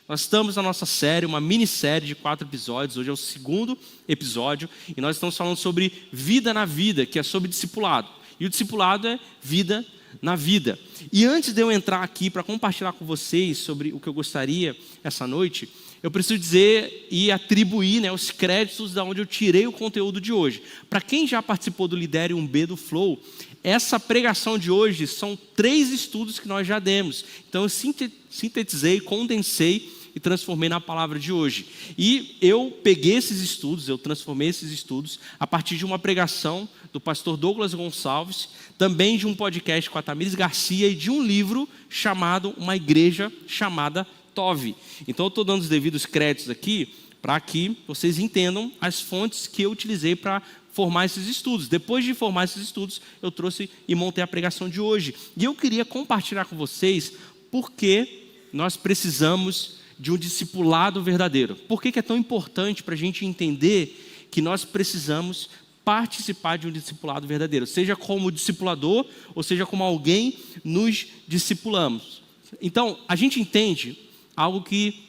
Nós estamos na nossa série, uma minissérie de 4 episódios. Hoje é o 2º episódio e nós estamos falando sobre vida na vida, que é sobre discipulado. E o discipulado é vida na vida. E antes de eu entrar aqui para compartilhar com vocês sobre o que eu gostaria essa noite, eu preciso dizer e atribuir, os créditos da onde eu tirei o conteúdo de hoje. Para quem já participou do Lidere 1B do Flow, essa pregação de hoje são 3 estudos que nós já demos. Então eu sintetizei, condensei e transformei na palavra de hoje. E eu peguei esses estudos, eu transformei esses estudos a partir de uma pregação do pastor Douglas Gonçalves, também de um podcast com a Tamires Garcia e de um livro chamado Uma Igreja Chamada Tove. Então eu estou dando os devidos créditos aqui para que vocês entendam as fontes que eu utilizei para formar esses estudos. Depois de formar esses estudos, eu trouxe e montei a pregação de hoje. E eu queria compartilhar com vocês por que nós precisamos de um discipulado verdadeiro. Por que é tão importante para a gente entender que nós precisamos participar de um discipulado verdadeiro, seja como discipulador ou seja como alguém nos discipulamos. Então, a gente entende algo que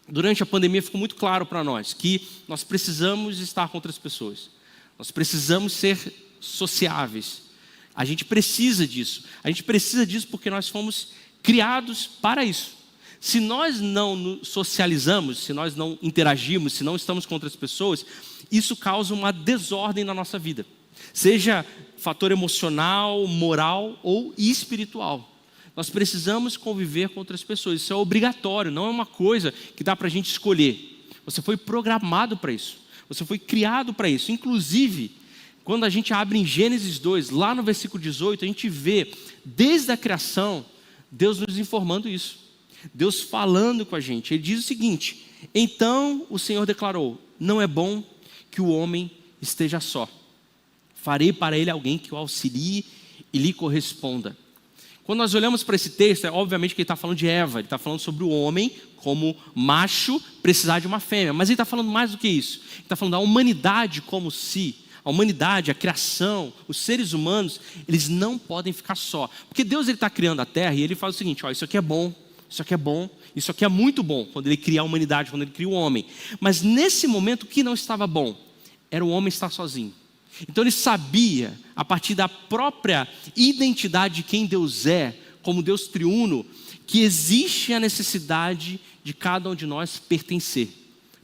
durante a pandemia ficou muito claro para nós, que nós precisamos estar com outras pessoas. Nós precisamos ser sociáveis. A gente precisa disso. A gente precisa disso porque nós fomos criados para isso. Se nós não nos socializamos, se nós não interagimos, se não estamos com outras pessoas, isso causa uma desordem na nossa vida. Seja fator emocional, moral ou espiritual. Nós precisamos conviver com outras pessoas. Isso é obrigatório, não é uma coisa que dá para a gente escolher. Você foi programado para isso. Você foi criado para isso. Inclusive, quando a gente abre em Gênesis 2, lá no versículo 18, a gente vê, desde a criação, Deus nos informando isso. Deus falando com a gente. Ele diz o seguinte: então o Senhor declarou, não é bom que o homem esteja só. Farei para ele alguém que o auxilie e lhe corresponda. Quando nós olhamos para esse texto, obviamente que ele está falando de Eva, ele está falando sobre o homem como macho precisar de uma fêmea, mas ele está falando mais do que isso. Ele está falando da humanidade como se, a humanidade, a criação, os seres humanos, eles não podem ficar só. Porque Deus está criando a terra e ele fala o seguinte: isso aqui é bom, isso aqui é bom, isso aqui é muito bom, quando ele cria a humanidade, quando ele cria o homem. Mas nesse momento o que não estava bom era o homem estar sozinho. Então ele sabia, a partir da própria identidade de quem Deus é, como Deus triuno, que existe a necessidade de cada um de nós pertencer,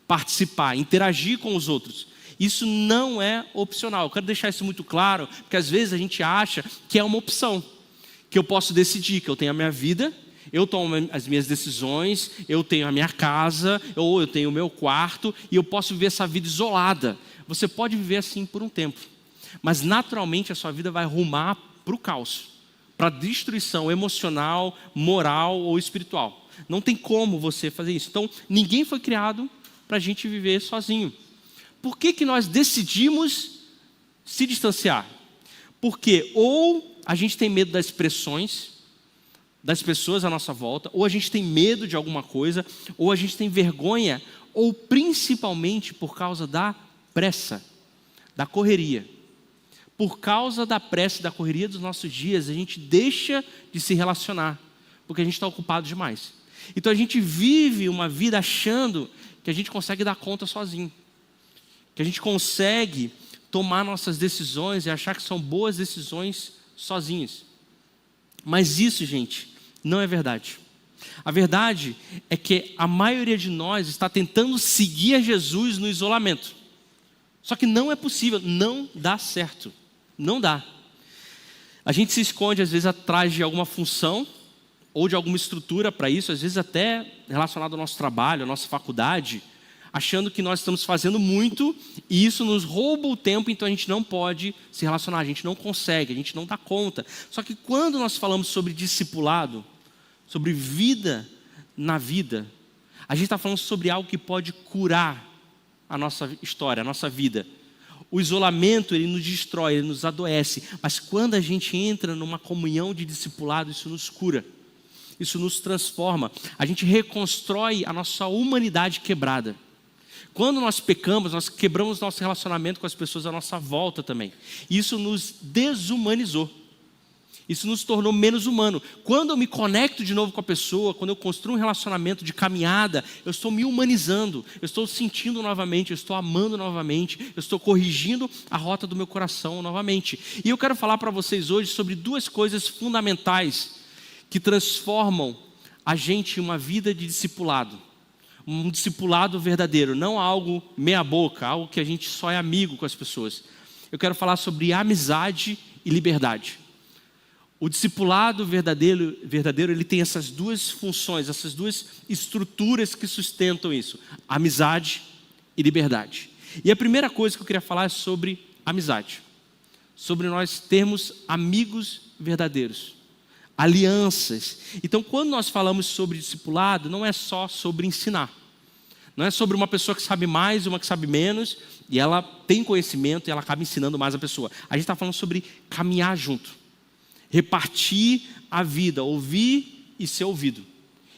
participar, interagir com os outros. Isso não é opcional. Eu quero deixar isso muito claro, porque às vezes a gente acha que é uma opção, que eu posso decidir, que eu tenho a minha vida, eu tomo as minhas decisões, eu tenho a minha casa, ou eu tenho o meu quarto, e eu posso viver essa vida isolada. Você pode viver assim por um tempo, mas naturalmente a sua vida vai rumar para o caos, para a destruição emocional, moral ou espiritual. Não tem como você fazer isso. Então, ninguém foi criado para a gente viver sozinho. Por que nós decidimos se distanciar? Porque ou a gente tem medo das pressões das pessoas à nossa volta, ou a gente tem medo de alguma coisa, ou a gente tem vergonha, ou principalmente por causa da pressa, da correria. Por causa da pressa e da correria dos nossos dias, a gente deixa de se relacionar, porque a gente está ocupado demais. Então a gente vive uma vida achando que a gente consegue dar conta sozinho, que a gente consegue tomar nossas decisões e achar que são boas decisões sozinhos. Mas isso, gente, não é verdade. A verdade é que a maioria de nós está tentando seguir a Jesus no isolamento. Só que não é possível, não dá certo. Não dá. A gente se esconde às vezes atrás de alguma função ou de alguma estrutura para isso, às vezes até relacionado ao nosso trabalho, à nossa faculdade, achando que nós estamos fazendo muito e isso nos rouba o tempo, então a gente não pode se relacionar, a gente não consegue, a gente não dá conta. Só que quando nós falamos sobre discipulado, sobre vida na vida, a gente está falando sobre algo que pode curar a nossa história, a nossa vida. O isolamento, ele nos destrói, ele nos adoece, mas quando a gente entra numa comunhão de discipulado, isso nos cura, isso nos transforma, a gente reconstrói a nossa humanidade quebrada. Quando nós pecamos, nós quebramos nosso relacionamento com as pessoas à nossa volta também. Isso nos desumanizou. Isso nos tornou menos humano. Quando eu me conecto de novo com a pessoa, quando eu construo um relacionamento de caminhada, eu estou me humanizando, eu estou sentindo novamente, eu estou amando novamente, eu estou corrigindo a rota do meu coração novamente. E eu quero falar para vocês hoje sobre duas coisas fundamentais que transformam a gente em uma vida de discipulado. Um discipulado verdadeiro, não algo meia boca, algo que a gente só é amigo com as pessoas. Eu quero falar sobre amizade e liberdade. O discipulado verdadeiro, ele tem essas duas funções, essas duas estruturas que sustentam isso: amizade e liberdade. E a primeira coisa que eu queria falar é sobre amizade, sobre nós termos amigos verdadeiros, alianças. Então, quando nós falamos sobre discipulado, não é só sobre ensinar, não é sobre uma pessoa que sabe mais, uma que sabe menos, e ela tem conhecimento e ela acaba ensinando mais a pessoa. A gente está falando sobre caminhar junto, repartir a vida, ouvir e ser ouvido.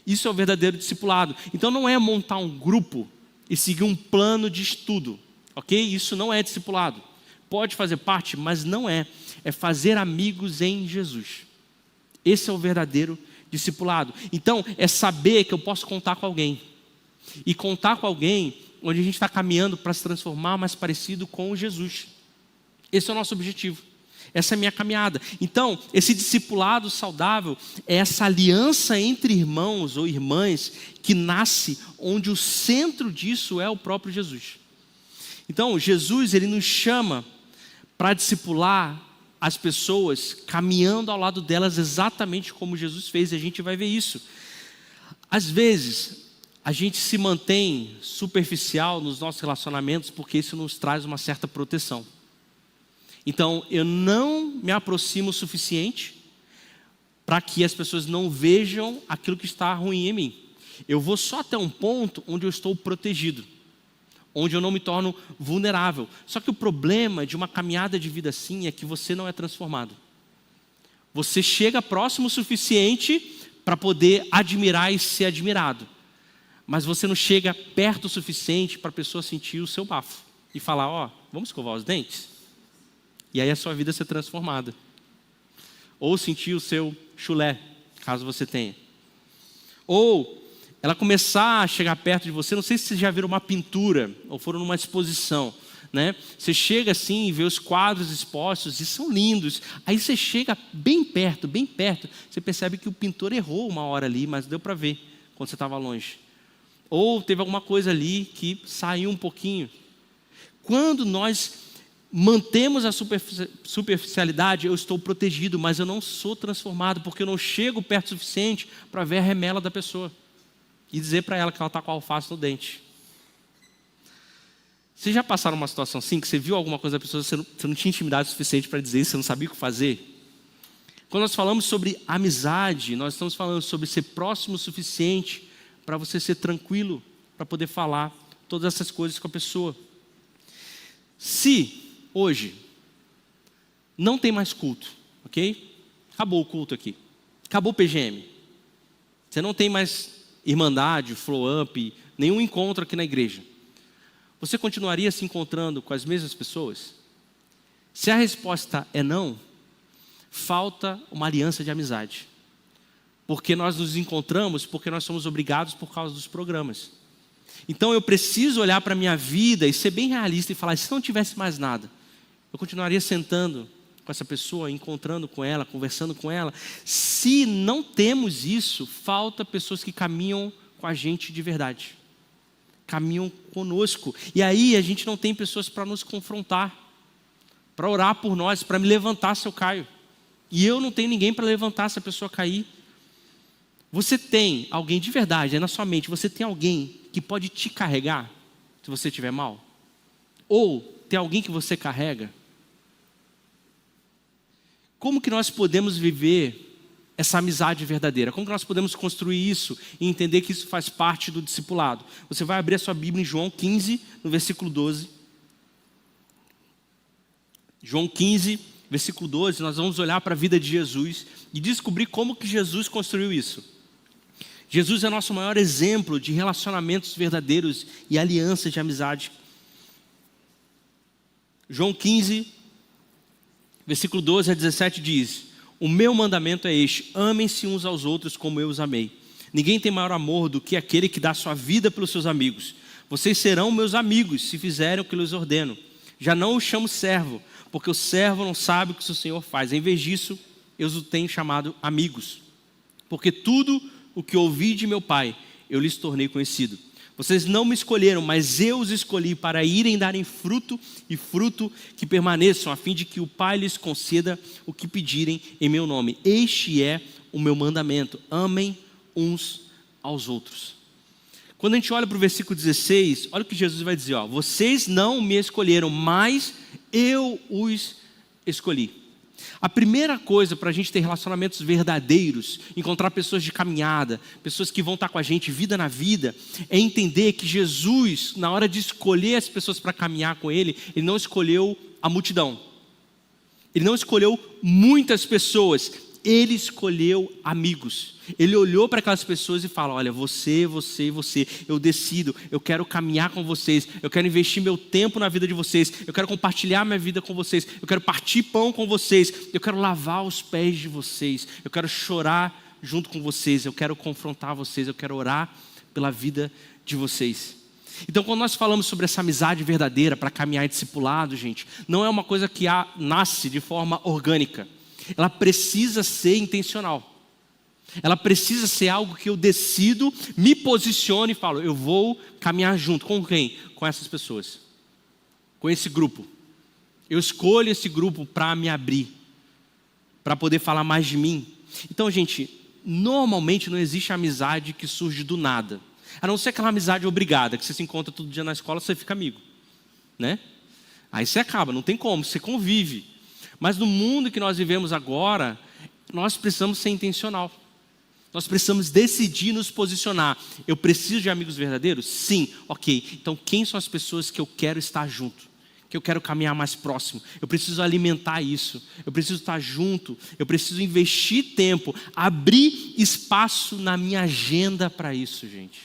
Isso é o verdadeiro discipulado. Então não é montar um grupo e seguir um plano de estudo, ok? Isso não é discipulado. Pode fazer parte, mas não é. É fazer amigos em Jesus. Esse é o verdadeiro discipulado. Então é saber que eu posso contar com alguém. E contar com alguém onde a gente está caminhando para se transformar mais parecido com Jesus. Esse é o nosso objetivo. Essa é a minha caminhada. Então, esse discipulado saudável é essa aliança entre irmãos ou irmãs que nasce onde o centro disso é o próprio Jesus. Então, Jesus, ele nos chama para discipular as pessoas caminhando ao lado delas exatamente como Jesus fez, e a gente vai ver isso. Às vezes, a gente se mantém superficial nos nossos relacionamentos porque isso nos traz uma certa proteção. Então, eu não me aproximo o suficiente para que as pessoas não vejam aquilo que está ruim em mim. Eu vou só até um ponto onde eu estou protegido, onde eu não me torno vulnerável. Só que o problema de uma caminhada de vida assim é que você não é transformado. Você chega próximo o suficiente para poder admirar e ser admirado, mas você não chega perto o suficiente para a pessoa sentir o seu bafo e falar: ó, vamos escovar os dentes? E aí a sua vida ser transformada. Ou sentir o seu chulé, caso você tenha. Ou ela começar a chegar perto de você. Não sei se vocês já viram uma pintura ou foram numa exposição, né? Você chega assim e vê os quadros expostos e são lindos. Aí você chega bem perto, você percebe que o pintor errou uma hora ali, mas deu para ver quando você estava longe. Ou teve alguma coisa ali que saiu um pouquinho. Quando nós mantemos a superficialidade, eu estou protegido, mas eu não sou transformado, porque eu não chego perto o suficiente para ver a remela da pessoa e dizer para ela que ela está com alface no dente. Vocês já passaram uma situação assim, que você viu alguma coisa da pessoa, você não tinha intimidade suficiente para dizer, você não sabia o que fazer? Quando nós falamos sobre amizade, nós estamos falando sobre ser próximo o suficiente para você ser tranquilo, para poder falar todas essas coisas com a pessoa. Se hoje não tem mais culto, ok? Acabou o culto aqui, acabou o PGM. Você não tem mais irmandade, flow up, nenhum encontro aqui na igreja. Você continuaria se encontrando com as mesmas pessoas? Se a resposta é não, falta uma aliança de amizade. Porque nós nos encontramos porque nós somos obrigados por causa dos programas. Então eu preciso olhar para a minha vida e ser bem realista e falar: se não tivesse mais nada, eu continuaria sentando com essa pessoa, encontrando com ela, conversando com ela. Se não temos isso, falta pessoas que caminham com a gente de verdade, caminham conosco. E aí a gente não tem pessoas para nos confrontar, para orar por nós, para me levantar se eu caio. E eu não tenho ninguém para levantar se a pessoa cair. Você tem alguém de verdade, é na sua mente, você tem alguém que pode te carregar se você estiver mal? Ou tem alguém que você carrega? Como que nós podemos viver essa amizade verdadeira? Como que nós podemos construir isso e entender que isso faz parte do discipulado? Você vai abrir a sua Bíblia em João 15, no versículo 12. João 15, versículo 12, nós vamos olhar para a vida de Jesus e descobrir como que Jesus construiu isso. Jesus é nosso maior exemplo de relacionamentos verdadeiros e alianças de amizade. João 15, versículo 12 a 17 diz: O meu mandamento é este: amem-se uns aos outros como eu os amei. Ninguém tem maior amor do que aquele que dá sua vida pelos seus amigos. Vocês serão meus amigos se fizerem o que lhes ordeno. Já não os chamo servo, porque o servo não sabe o que o seu Senhor faz. Em vez disso, eu os tenho chamado amigos. Porque tudo o que ouvi de meu Pai, eu lhes tornei conhecido. Vocês não me escolheram, mas eu os escolhi para irem darem fruto e fruto que permaneçam, a fim de que o Pai lhes conceda o que pedirem em meu nome. Este é o meu mandamento: amem uns aos outros. Quando a gente olha para o versículo 16, olha o que Jesus vai dizer: vocês não me escolheram, mas eu os escolhi. A primeira coisa para a gente ter relacionamentos verdadeiros, encontrar pessoas de caminhada, pessoas que vão estar com a gente vida na vida, é entender que Jesus, na hora de escolher as pessoas para caminhar com Ele, Ele não escolheu a multidão. Ele não escolheu muitas pessoas, Ele escolheu amigos. Ele olhou para aquelas pessoas e falou: olha, você, eu decido, eu quero caminhar com vocês, eu quero investir meu tempo na vida de vocês, eu quero compartilhar minha vida com vocês, eu quero partir pão com vocês, eu quero lavar os pés de vocês, eu quero chorar junto com vocês, eu quero confrontar vocês, eu quero orar pela vida de vocês. Então, quando nós falamos sobre essa amizade verdadeira para caminhar em discipulado, gente, não é uma coisa que nasce de forma orgânica. Ela precisa ser intencional. Ela precisa ser algo que eu decido, me posiciono e falo: eu vou caminhar junto. Com quem? Com essas pessoas. Com esse grupo. Eu escolho esse grupo para me abrir, para poder falar mais de mim. Então, gente, normalmente não existe amizade que surge do nada. A não ser aquela amizade obrigada, que você se encontra todo dia na escola, você fica amigo, né? Aí você acaba, não tem como, você convive. Mas no mundo que nós vivemos agora, nós precisamos ser intencional. Nós precisamos decidir nos posicionar. Eu preciso de amigos verdadeiros? Sim, ok. Então quem são as pessoas que eu quero estar junto? Que eu quero caminhar mais próximo? Eu preciso alimentar isso. Eu preciso estar junto. Eu preciso investir tempo. Abrir espaço na minha agenda para isso, gente.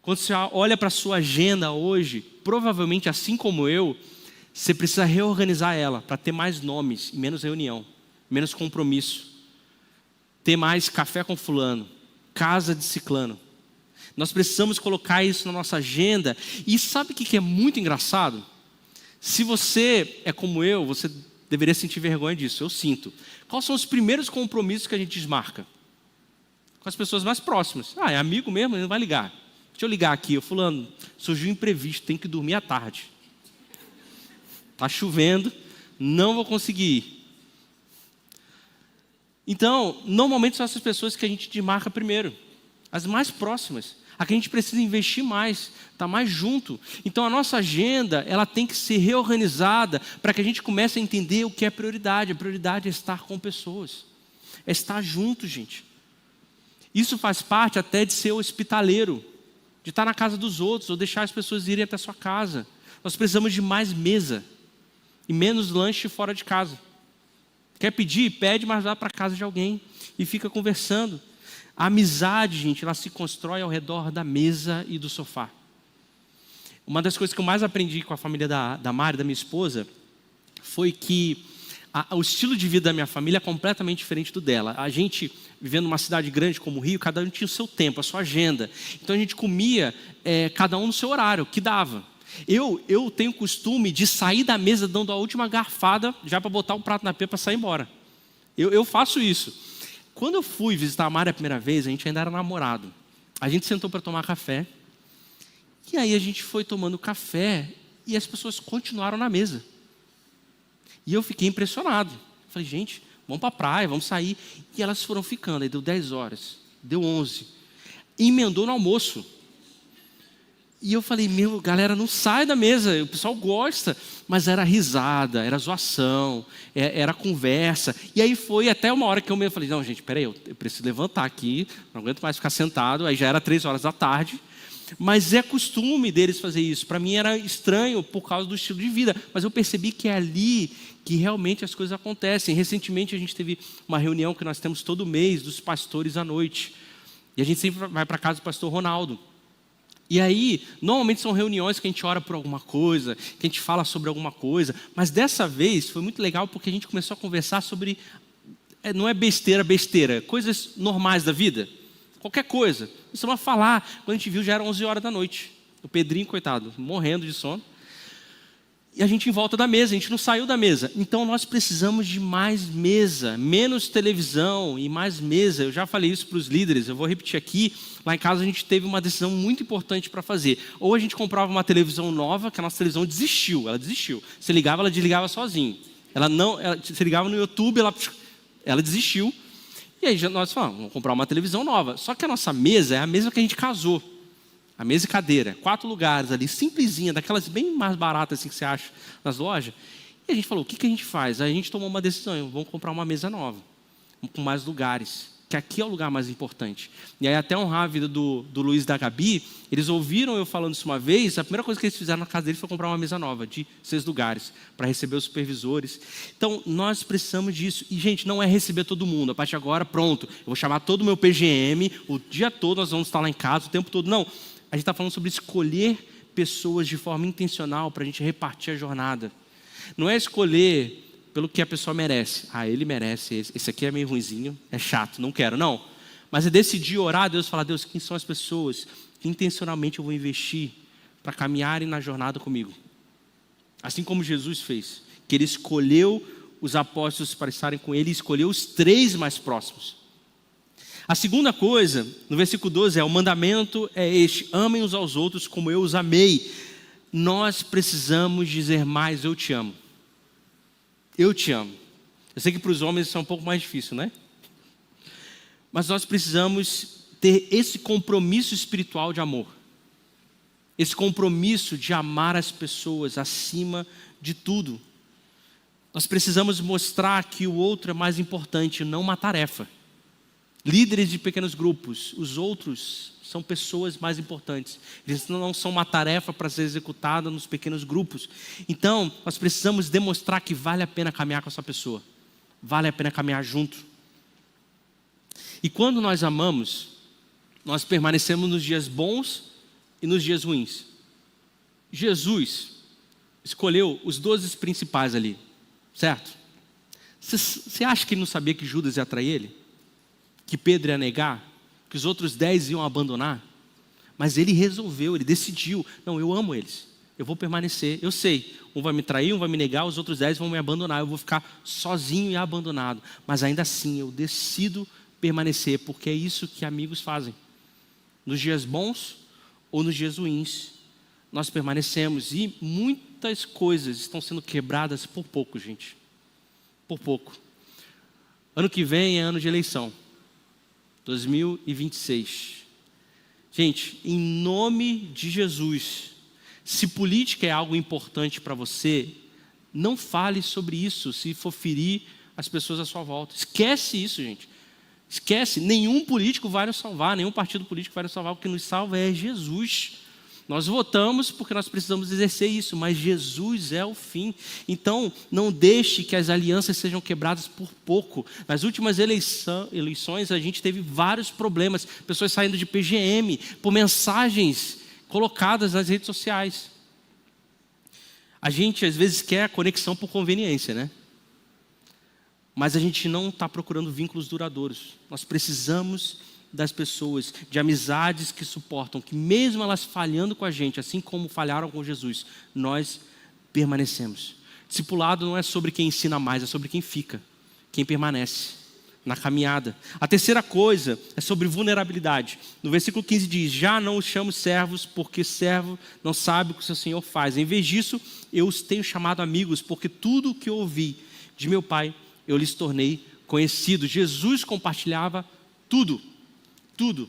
Quando você olha para a sua agenda hoje, provavelmente assim como eu, você precisa reorganizar ela para ter mais nomes e menos reunião, menos compromisso. Ter mais café com fulano, casa de ciclano. Nós precisamos colocar isso na nossa agenda. E sabe o que é muito engraçado? Se você é como eu, você deveria sentir vergonha disso, eu sinto. Quais são os primeiros compromissos que a gente desmarca? Com as pessoas mais próximas. É amigo mesmo, ele não vai ligar. Deixa eu ligar aqui, fulano, surgiu um imprevisto, tem que dormir à tarde. Está chovendo, não vou conseguir. Então, normalmente são essas pessoas que a gente desmarca primeiro. As mais próximas. A que a gente precisa investir mais, estar mais junto. Então a nossa agenda, ela tem que ser reorganizada para que a gente comece a entender o que é prioridade. A prioridade é estar com pessoas. É estar junto, gente. Isso faz parte até de ser hospitaleiro. De estar na casa dos outros ou deixar as pessoas irem até a sua casa. Nós precisamos de mais mesa e menos lanche fora de casa. Quer pedir? Pede, mas vá para a casa de alguém e fica conversando. A amizade, gente, ela se constrói ao redor da mesa e do sofá. Uma das coisas que eu mais aprendi com a família da Mari, da minha esposa, foi que o estilo de vida da minha família é completamente diferente do dela. A gente, vivendo numa cidade grande como o Rio, cada um tinha o seu tempo, a sua agenda. Então a gente comia cada um no seu horário, que dava. Eu tenho o costume de sair da mesa dando a última garfada, já para botar o prato na pia para sair embora. Eu faço isso. Quando eu fui visitar a Mari a primeira vez, a gente ainda era namorado. A gente sentou para tomar café. E aí a gente foi tomando café e as pessoas continuaram na mesa. E eu fiquei impressionado. Falei, gente, vamos para a praia, vamos sair. E elas foram ficando. Aí deu 10 horas, deu 11. E emendou no almoço. E eu falei, galera, não sai da mesa, o pessoal gosta. Mas era risada, era zoação, era conversa. E aí foi até uma hora que eu falei, não, gente, peraí, eu preciso levantar aqui, não aguento mais ficar sentado. Aí já era 3 horas da tarde. Mas é costume deles fazer isso. Para mim era estranho por causa do estilo de vida. Mas eu percebi que é ali que realmente as coisas acontecem. Recentemente a gente teve uma reunião que nós temos todo mês dos pastores à noite. E a gente sempre vai para a casa do pastor Ronaldo. E aí, normalmente são reuniões que a gente ora por alguma coisa, que a gente fala sobre alguma coisa. Mas dessa vez foi muito legal porque a gente começou a conversar sobre não é besteira, coisas normais da vida. Qualquer coisa. Começamos a falar. Quando a gente viu, já era 11 horas da noite. O Pedrinho, coitado, morrendo de sono. E a gente em volta da mesa, a gente não saiu da mesa. Então nós precisamos de mais mesa, menos televisão e mais mesa. Eu já falei isso para os líderes, eu vou repetir aqui. Lá em casa a gente teve uma decisão muito importante para fazer. Ou a gente comprava uma televisão nova, que a nossa televisão ela desistiu. Você ligava, ela desligava sozinho. Você ligava no YouTube, ela desistiu. E aí nós falamos, vamos comprar uma televisão nova. Só que a nossa mesa é a mesa que a gente casou. A mesa e cadeira, 4 lugares ali, simplesinha, daquelas bem mais baratas assim que você acha nas lojas. E a gente falou, o que a gente faz? Aí a gente tomou uma decisão, vamos comprar uma mesa nova, com mais lugares, que aqui é o lugar mais importante. E aí até honrar a vida do Luiz e da Gabi, eles ouviram eu falando isso uma vez, a primeira coisa que eles fizeram na casa deles foi comprar uma mesa nova, de 6 lugares, para receber os supervisores. Então, nós precisamos disso. E, gente, não é receber todo mundo. A partir de agora, pronto, eu vou chamar todo o meu PGM, o dia todo nós vamos estar lá em casa, o tempo todo. Não. A gente está falando sobre escolher pessoas de forma intencional para a gente repartir a jornada. Não é escolher pelo que a pessoa merece. Ele merece, esse aqui é meio ruinzinho, é chato, não quero, não. Mas é decidir orar a Deus e falar, Deus, quem são as pessoas que intencionalmente eu vou investir para caminharem na jornada comigo? Assim como Jesus fez, que ele escolheu os apóstolos para estarem com ele e escolheu os 3 mais próximos. A segunda coisa, no versículo 12, o mandamento é este: amem uns aos outros como eu os amei. Nós precisamos dizer mais, eu te amo. Eu te amo. Eu sei que para os homens isso é um pouco mais difícil, né? Mas nós precisamos ter esse compromisso espiritual de amor. Esse compromisso de amar as pessoas acima de tudo. Nós precisamos mostrar que o outro é mais importante, não uma tarefa. Líderes de pequenos grupos, os outros são pessoas mais importantes. Eles não são uma tarefa para ser executada nos pequenos grupos. Então, nós precisamos demonstrar que vale a pena caminhar com essa pessoa. Vale a pena caminhar junto. E quando nós amamos, nós permanecemos nos dias bons e nos dias ruins. Jesus escolheu os 12 principais ali, certo? Você acha que ele não sabia que Judas ia trair ele? Que Pedro ia negar, que os outros 10 iam abandonar, mas ele resolveu, ele decidiu, não, eu amo eles, eu vou permanecer, eu sei, um vai me trair, um vai me negar, os outros 10 vão me abandonar, eu vou ficar sozinho e abandonado, mas ainda assim eu decido permanecer, porque é isso que amigos fazem, nos dias bons ou nos dias ruins, nós permanecemos, e muitas coisas estão sendo quebradas por pouco, gente, por pouco. Ano que vem é ano de eleição, 2026. Gente, em nome de Jesus, se política é algo importante para você, não fale sobre isso se for ferir as pessoas à sua volta. Esquece isso, gente. Esquece, nenhum político vai nos salvar, nenhum partido político vai nos salvar, o que nos salva é Jesus. Nós votamos porque nós precisamos exercer isso, mas Jesus é o fim. Então, não deixe que as alianças sejam quebradas por pouco. Nas últimas eleições, a gente teve vários problemas. Pessoas saindo de PGM por mensagens colocadas nas redes sociais. A gente, às vezes, quer a conexão por conveniência, né? Mas a gente não está procurando vínculos duradouros. Nós precisamos das pessoas, de amizades que suportam, que mesmo elas falhando com a gente, assim como falharam com Jesus, nós permanecemos. Discipulado não é sobre quem ensina mais, é sobre quem fica, quem permanece na caminhada. A terceira coisa é sobre vulnerabilidade. No versículo 15 diz, já não os chamo servos, porque servo não sabe o que o seu Senhor faz. Em vez disso, eu os tenho chamado amigos, porque tudo o que eu ouvi de meu Pai, eu lhes tornei conhecido. Jesus compartilhava tudo. Tudo.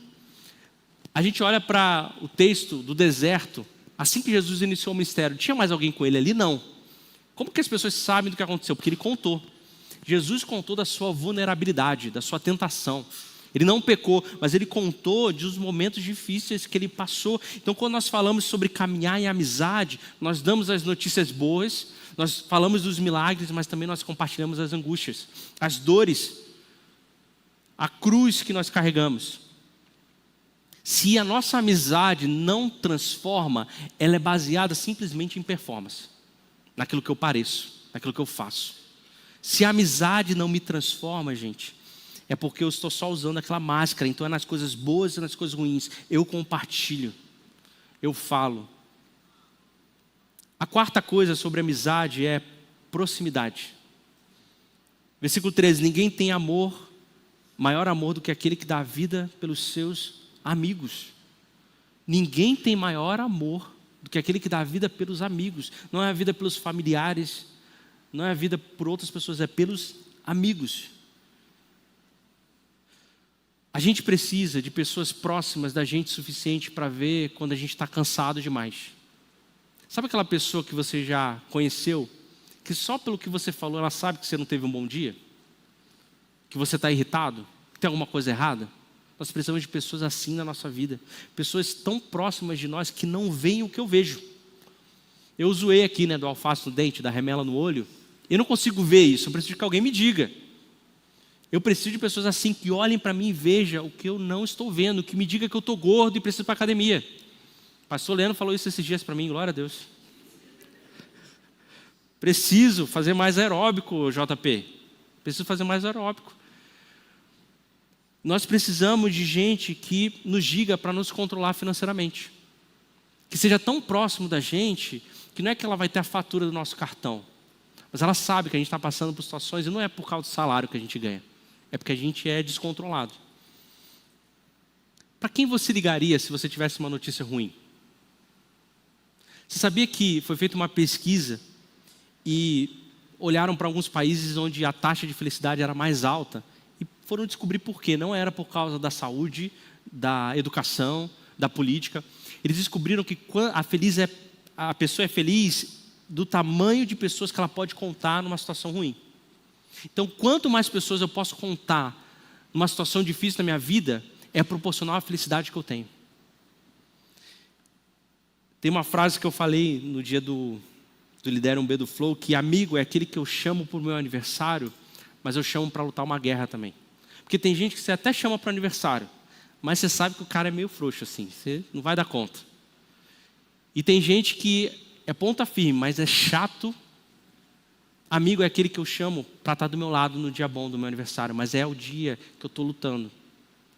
A gente olha para o texto do deserto, assim que Jesus iniciou o ministério, tinha mais alguém com ele ali? Não. Como que as pessoas sabem do que aconteceu? Porque ele contou. Jesus contou da sua vulnerabilidade, da sua tentação. Ele não pecou, mas ele contou dos momentos difíceis que ele passou. Então, quando nós falamos sobre caminhar em amizade, nós damos as notícias boas, nós falamos dos milagres, mas também nós compartilhamos as angústias, as dores, a cruz que nós carregamos. Se a nossa amizade não transforma, ela é baseada simplesmente em performance, naquilo que eu pareço, naquilo que eu faço. Se a amizade não me transforma, gente, é porque eu estou só usando aquela máscara. Então é nas coisas boas e nas coisas ruins. Eu compartilho, eu falo. A quarta coisa sobre amizade é proximidade. Versículo 13: ninguém tem maior amor do que aquele que dá a vida pelos seus amigos. Ninguém tem maior amor do que aquele que dá a vida pelos amigos. Não é a vida pelos familiares, não é a vida por outras pessoas, é pelos amigos. A gente precisa de pessoas próximas da gente o suficiente para ver quando a gente está cansado demais. Sabe aquela pessoa que você já conheceu, que só pelo que você falou ela sabe que você não teve um bom dia? Que você está irritado? Que tem alguma coisa errada? Nós precisamos de pessoas assim na nossa vida. Pessoas tão próximas de nós que não veem o que eu vejo. Eu zoei aqui, do alface no dente, da remela no olho. Eu não consigo ver isso, eu preciso que alguém me diga. Eu preciso de pessoas assim que olhem para mim e vejam o que eu não estou vendo, que me diga que eu estou gordo e preciso ir para a academia. O pastor Leandro falou isso esses dias para mim, glória a Deus. Preciso fazer mais aeróbico, JP. Preciso fazer mais aeróbico. Nós precisamos de gente que nos diga para nos controlar financeiramente. Que seja tão próximo da gente, que não é que ela vai ter a fatura do nosso cartão, mas ela sabe que a gente está passando por situações, e não é por causa do salário que a gente ganha. É porque a gente é descontrolado. Para quem você ligaria se você tivesse uma notícia ruim? Você sabia que foi feita uma pesquisa e olharam para alguns países onde a taxa de felicidade era mais alta e foram descobrir por quê? Não era por causa da saúde, da educação, da política. Eles descobriram que a pessoa é feliz do tamanho de pessoas que ela pode contar numa situação ruim. Então, quanto mais pessoas eu posso contar numa situação difícil na minha vida, é proporcional à felicidade que eu tenho. Tem uma frase que eu falei no dia do Lidera um B do Flow, que amigo é aquele que eu chamo para o meu aniversário, mas eu chamo para lutar uma guerra também. Porque tem gente que você até chama para o aniversário, mas você sabe que o cara é meio frouxo assim, você não vai dar conta. E tem gente que é ponta firme, mas é chato. Amigo é aquele que eu chamo para estar do meu lado no dia bom do meu aniversário, mas é o dia que eu estou lutando,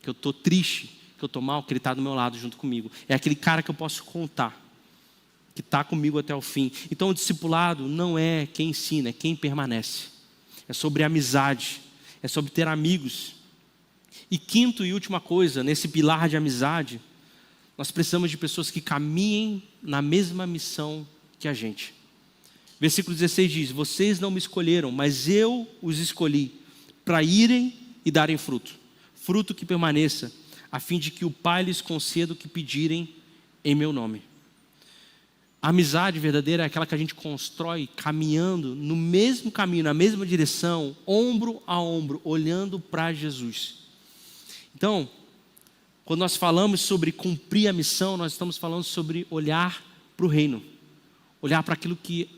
que eu estou triste, que eu estou mal, que ele está do meu lado junto comigo. É aquele cara que eu posso contar, que está comigo até o fim. Então o discipulado não é quem ensina, é quem permanece. É sobre amizade, é sobre ter amigos. E quinto e última coisa, nesse pilar de amizade, nós precisamos de pessoas que caminhem na mesma missão que a gente. Versículo 16 diz: vocês não me escolheram, mas eu os escolhi para irem e darem fruto. Fruto que permaneça, a fim de que o Pai lhes conceda o que pedirem em meu nome. A amizade verdadeira é aquela que a gente constrói caminhando no mesmo caminho, na mesma direção, ombro a ombro, olhando para Jesus. Então, quando nós falamos sobre cumprir a missão, nós estamos falando sobre olhar para o reino. Olhar para aquilo que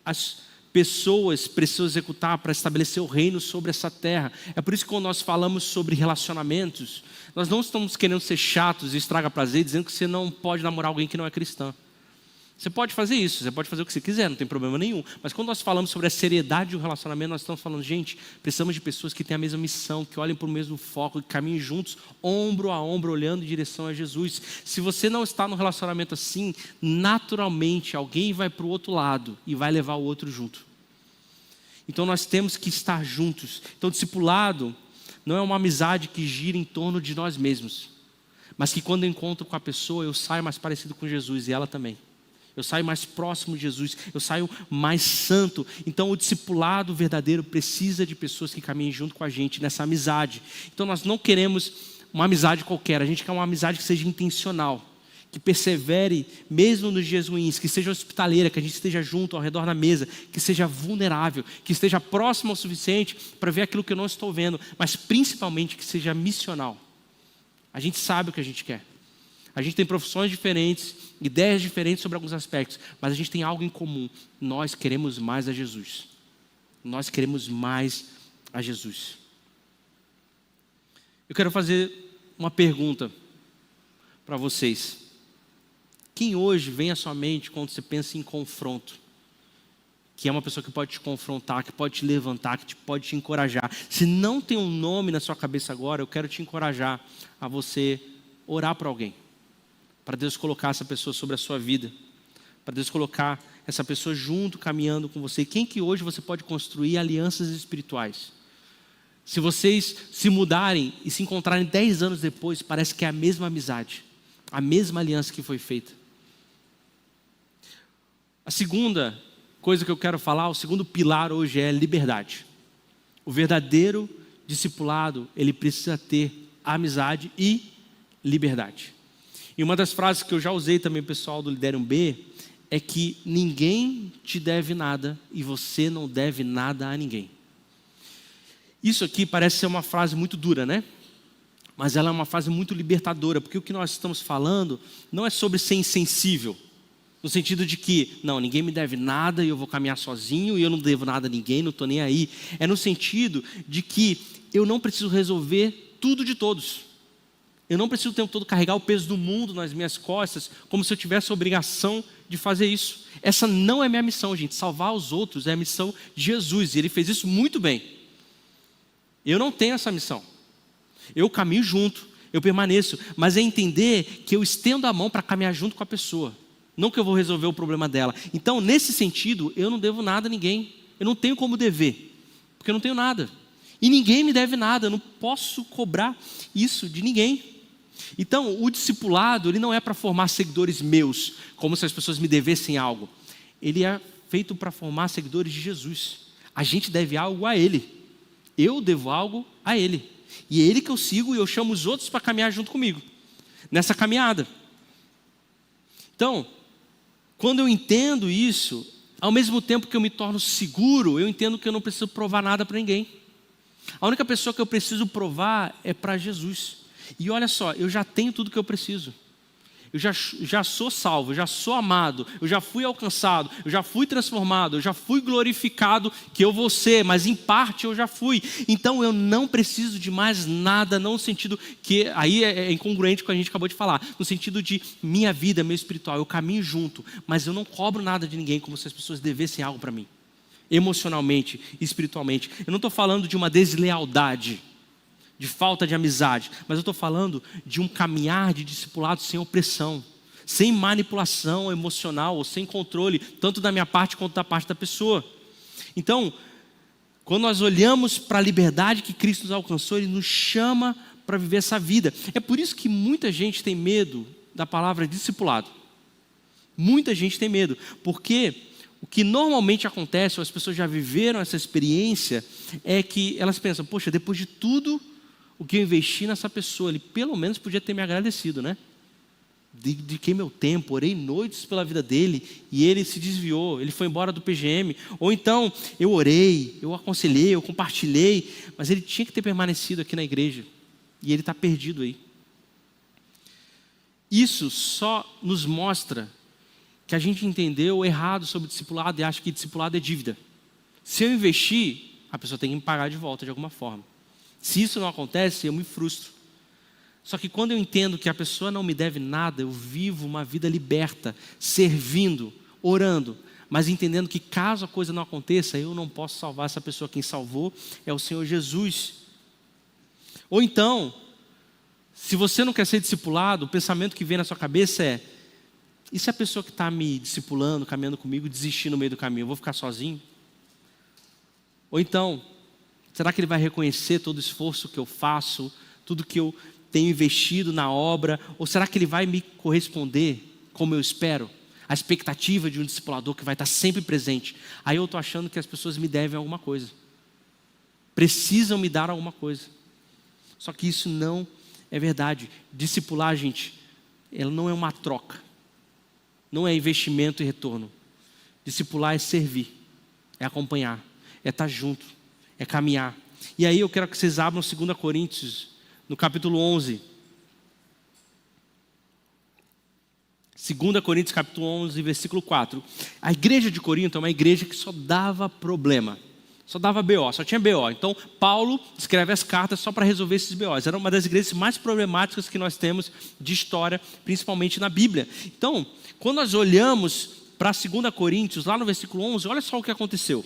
as pessoas precisam executar para estabelecer o reino sobre essa terra. É por isso que quando nós falamos sobre relacionamentos, nós não estamos querendo ser chatos e estragar prazer, dizendo que você não pode namorar alguém que não é cristão. Você pode fazer isso, você pode fazer o que você quiser, não tem problema nenhum. Mas quando nós falamos sobre a seriedade do relacionamento, nós estamos falando, gente, precisamos de pessoas que têm a mesma missão, que olhem para o mesmo foco, que caminhem juntos, ombro a ombro, olhando em direção a Jesus. Se você não está num relacionamento assim, naturalmente alguém vai para o outro lado e vai levar o outro junto. Então nós temos que estar juntos. Então discipulado não é uma amizade que gira em torno de nós mesmos, mas que quando eu encontro com a pessoa, eu saio mais parecido com Jesus e ela também. Eu saio mais próximo de Jesus, eu saio mais santo. Então o discipulado verdadeiro precisa de pessoas que caminhem junto com a gente nessa amizade. Então nós não queremos uma amizade qualquer, a gente quer uma amizade que seja intencional, que persevere mesmo nos dias ruins, que seja hospitaleira, que a gente esteja junto ao redor da mesa, que seja vulnerável, que esteja próximo o suficiente para ver aquilo que eu não estou vendo, mas principalmente que seja missional. A gente sabe o que a gente quer. A gente tem profissões diferentes, ideias diferentes sobre alguns aspectos, mas a gente tem algo em comum. Nós queremos mais a Jesus. Nós queremos mais a Jesus. Eu quero fazer uma pergunta para vocês. Quem hoje vem à sua mente quando você pensa em confronto? que é uma pessoa que pode te confrontar, que pode te levantar, que pode te encorajar. Se não tem um nome na sua cabeça agora, eu quero te encorajar a você orar por alguém, para Deus colocar essa pessoa sobre a sua vida, para Deus colocar essa pessoa junto, caminhando com você. Quem que hoje você pode construir alianças espirituais? Se vocês se mudarem e se encontrarem 10 anos depois, parece que é a mesma amizade, a mesma aliança que foi feita. A segunda coisa que eu quero falar, o segundo pilar hoje é liberdade. O verdadeiro discipulado, ele precisa ter amizade e liberdade. E uma das frases que eu já usei também, pessoal do Liderium B, é que ninguém te deve nada e você não deve nada a ninguém. Isso aqui parece ser uma frase muito dura, né? Mas ela é uma frase muito libertadora, porque o que nós estamos falando não é sobre ser insensível, no sentido de que, não, ninguém me deve nada e eu vou caminhar sozinho e eu não devo nada a ninguém, não estou nem aí. É no sentido de que eu não preciso resolver tudo de todos. Eu não preciso o tempo todo carregar o peso do mundo nas minhas costas, como se eu tivesse a obrigação de fazer isso. Essa não é minha missão, gente. Salvar os outros é a missão de Jesus, e Ele fez isso muito bem. Eu não tenho essa missão. Eu caminho junto, eu permaneço, mas é entender que eu estendo a mão para caminhar junto com a pessoa, não que eu vou resolver o problema dela. Então, nesse sentido, eu não devo nada a ninguém. Eu não tenho como dever, porque eu não tenho nada. E ninguém me deve nada, eu não posso cobrar isso de ninguém. Então, o discipulado, ele não é para formar seguidores meus, como se as pessoas me devessem algo. Ele é feito para formar seguidores de Jesus. A gente deve algo a Ele. Eu devo algo a Ele. E é Ele que eu sigo e eu chamo os outros para caminhar junto comigo, nessa caminhada. Então, quando eu entendo isso, ao mesmo tempo que eu me torno seguro, eu entendo que eu não preciso provar nada para ninguém. A única pessoa que eu preciso provar é para Jesus. E olha só, eu já tenho tudo que eu preciso. Eu já sou salvo, eu já sou amado, eu já fui alcançado, eu já fui transformado, eu já fui glorificado, que eu vou ser, mas em parte eu já fui. Então eu não preciso de mais nada, não no sentido que, aí é incongruente com o que a gente acabou de falar, no sentido de minha vida, meu espiritual, eu caminho junto, mas eu não cobro nada de ninguém como se as pessoas devessem algo para mim, emocionalmente, espiritualmente. Eu não estou falando de uma deslealdade, de falta de amizade, mas eu estou falando de um caminhar de discipulado sem opressão, sem manipulação emocional ou sem controle, tanto da minha parte quanto da parte da pessoa. Então, quando nós olhamos para a liberdade que Cristo nos alcançou, Ele nos chama para viver essa vida. É por isso que muita gente tem medo da palavra discipulado. Muita gente tem medo, porque o que normalmente acontece, ou as pessoas já viveram essa experiência, é que elas pensam, poxa, depois de tudo o que eu investi nessa pessoa, ele pelo menos podia ter me agradecido, né? Dediquei meu tempo, orei noites pela vida dele, e ele se desviou, ele foi embora do PGM. Ou então, eu orei, eu aconselhei, eu compartilhei, mas ele tinha que ter permanecido aqui na igreja, e ele está perdido aí. Isso só nos mostra que a gente entendeu errado sobre discipulado e acha que discipulado é dívida. Se eu investir, a pessoa tem que me pagar de volta de alguma forma. Se isso não acontece, eu me frustro. Só que quando eu entendo que a pessoa não me deve nada, eu vivo uma vida liberta, servindo, orando, mas entendendo que caso a coisa não aconteça, eu não posso salvar essa pessoa. Quem salvou é o Senhor Jesus. Ou então, se você não quer ser discipulado, o pensamento que vem na sua cabeça é: e se a pessoa que está me discipulando, caminhando comigo, desistir no meio do caminho, eu vou ficar sozinho? Ou então, será que ele vai reconhecer todo o esforço que eu faço, tudo que eu tenho investido na obra? Ou será que ele vai me corresponder como eu espero? A expectativa de um discipulador que vai estar sempre presente. Aí eu estou achando que as pessoas me devem alguma coisa, precisam me dar alguma coisa. Só que isso não é verdade. Discipular, gente, ela não é uma troca, não é investimento e retorno. Discipular é servir, é acompanhar, é estar junto, é caminhar. E aí eu quero que vocês abram 2 Coríntios, no capítulo 11. 2 Coríntios, capítulo 11, versículo 4. A igreja de Corinto é uma igreja que só dava problema, só dava BO, só tinha BO. Então, Paulo escreve as cartas só para resolver esses BOs. Era uma das igrejas mais problemáticas que nós temos de história, principalmente na Bíblia. Então, quando nós olhamos para 2 Coríntios, lá no versículo 11, olha só o que aconteceu.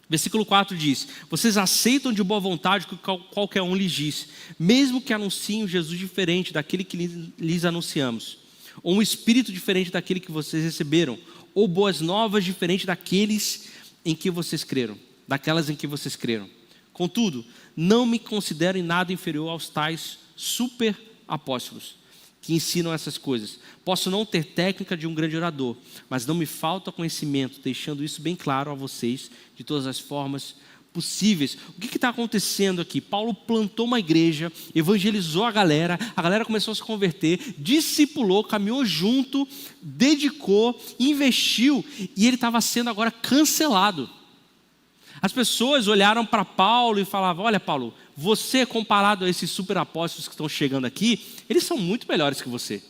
Versículo 4 diz: vocês aceitam de boa vontade o que qualquer um lhes diz, mesmo que anunciem um Jesus diferente daquele que lhes anunciamos, ou um espírito diferente daquele que vocês receberam, ou boas novas diferentes daqueles em que vocês creram, daquelas em que vocês creram. Contudo, não me considero em nada inferior aos tais super apóstolos que ensinam essas coisas. Posso não ter técnica de um grande orador, mas não me falta conhecimento, deixando isso bem claro a vocês de todas as formas possíveis. O que está acontecendo aqui? Paulo plantou uma igreja, evangelizou a galera começou a se converter, discipulou, caminhou junto, dedicou, investiu, e ele estava sendo agora cancelado. As pessoas olharam para Paulo e falavam: olha, Paulo, você comparado a esses super apóstolos que estão chegando aqui, eles são muito melhores que você.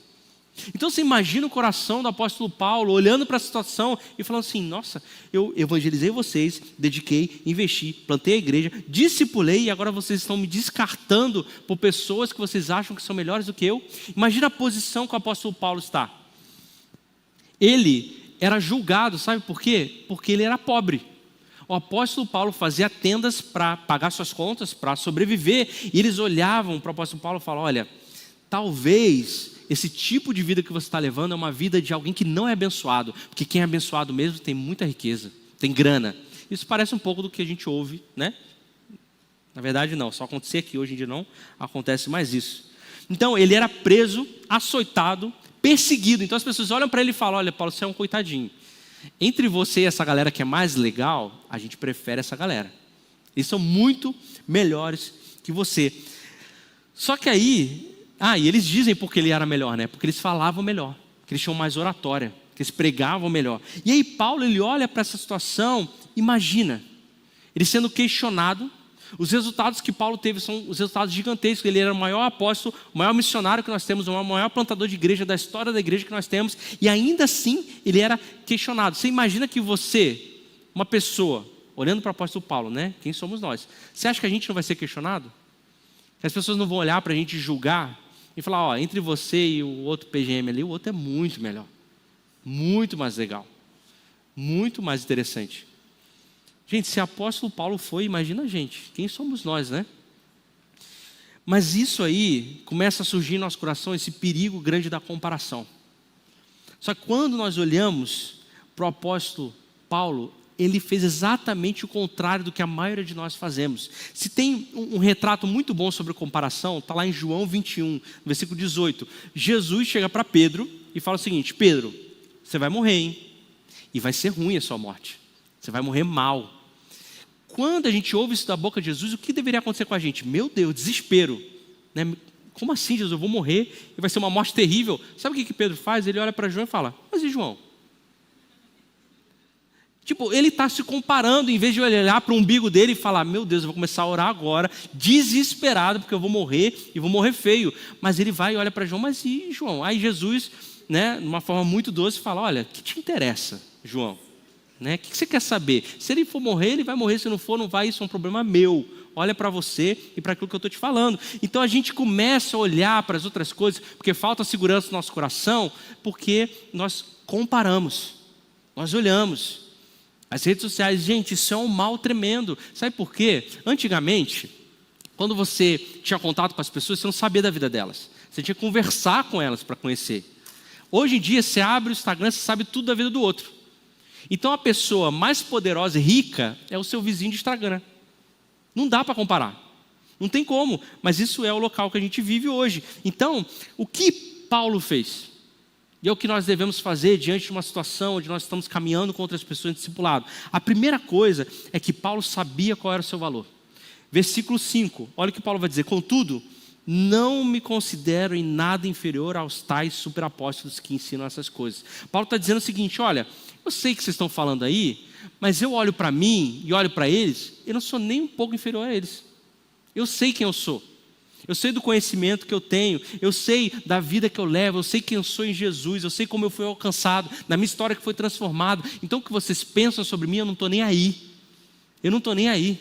Então você imagina o coração do apóstolo Paulo olhando para a situação e falando assim: nossa, eu evangelizei vocês, dediquei, investi, plantei a igreja, discipulei, e agora vocês estão me descartando por pessoas que vocês acham que são melhores do que eu. Imagina a posição que o apóstolo Paulo está. Ele era julgado, sabe por quê? Porque ele era pobre. O apóstolo Paulo fazia tendas para pagar suas contas, para sobreviver. E eles olhavam para o apóstolo Paulo e falavam: olha, talvez esse tipo de vida que você está levando é uma vida de alguém que não é abençoado. Porque quem é abençoado mesmo tem muita riqueza, tem grana. Isso parece um pouco do que a gente ouve, né? Na verdade não, só acontecia aqui, hoje em dia não acontece mais isso. Então ele era preso, açoitado, perseguido. Então as pessoas olham para ele e falam: olha, Paulo, você é um coitadinho. Entre você e essa galera que é mais legal, a gente prefere essa galera. Eles são muito melhores que você. Só que aí, e eles dizem porque ele era melhor, né? Porque eles falavam melhor, que eles tinham mais oratória, que eles pregavam melhor. E aí Paulo, ele olha para essa situação, imagina, ele sendo questionado. Os resultados que Paulo teve são os resultados gigantescos. Ele era o maior apóstolo, o maior missionário que nós temos, o maior plantador de igreja da história da igreja que nós temos. E ainda assim, ele era questionado. Você imagina que você, uma pessoa, olhando para o apóstolo Paulo, né? Quem somos nós? Você acha que a gente não vai ser questionado? Que as pessoas não vão olhar para a gente julgar e falar: ó, entre você e o outro PGM ali, o outro é muito melhor, muito mais legal, muito mais interessante. Gente, se apóstolo Paulo foi, imagina a gente, quem somos nós, né? Mas isso aí começa a surgir no nosso coração, esse perigo grande da comparação. Só que quando nós olhamos para o apóstolo Paulo, ele fez exatamente o contrário do que a maioria de nós fazemos. Se tem um retrato muito bom sobre comparação, está lá em João 21, versículo 18. Jesus chega para Pedro e fala o seguinte: Pedro, você vai morrer, hein? E vai ser ruim a sua morte. Você vai morrer mal. Quando a gente ouve isso da boca de Jesus, o que deveria acontecer com a gente? Meu Deus, desespero, né? Como assim, Jesus? Eu vou morrer e vai ser uma morte terrível. Sabe o que Pedro faz? Ele olha para João e fala: mas e João? Tipo, ele está se comparando, em vez de olhar para o umbigo dele e falar: meu Deus, eu vou começar a orar agora, desesperado, porque eu vou morrer e vou morrer feio. Mas ele vai e olha para João: mas e João? Aí Jesus, né, de uma forma muito doce, fala: olha, o que te interessa, João? Né? O que você quer saber? Se ele for morrer, ele vai morrer. Se não for, não vai. Isso é um problema meu. Olha para você e para aquilo que eu estou te falando. Então a gente começa a olhar para as outras coisas, porque falta segurança no nosso coração, porque nós comparamos, nós olhamos. As redes sociais, gente, isso é um mal tremendo. Sabe por quê? Antigamente, quando você tinha contato com as pessoas, você não sabia da vida delas. Você tinha que conversar com elas para conhecer. Hoje em dia, você abre o Instagram, você sabe tudo da vida do outro. Então a pessoa mais poderosa e rica é o seu vizinho de Instagram. Não dá para comparar. Não tem como. Mas isso é o local que a gente vive hoje. Então, o que Paulo fez? E é o que nós devemos fazer diante de uma situação onde nós estamos caminhando com outras pessoas em discipulado. A primeira coisa é que Paulo sabia qual era o seu valor. Versículo 5. Olha o que Paulo vai dizer. Contudo, não me considero em nada inferior aos tais superapóstolos que ensinam essas coisas. Paulo está dizendo o seguinte: olha, eu sei que vocês estão falando aí, mas eu olho para mim e olho para eles, eu não sou nem um pouco inferior a eles. Eu sei quem eu sou. Eu sei do conhecimento que eu tenho, eu sei da vida que eu levo, eu sei quem eu sou em Jesus, eu sei como eu fui alcançado, na minha história que foi transformado. Então o que vocês pensam sobre mim, eu não estou nem aí. Eu não estou nem aí.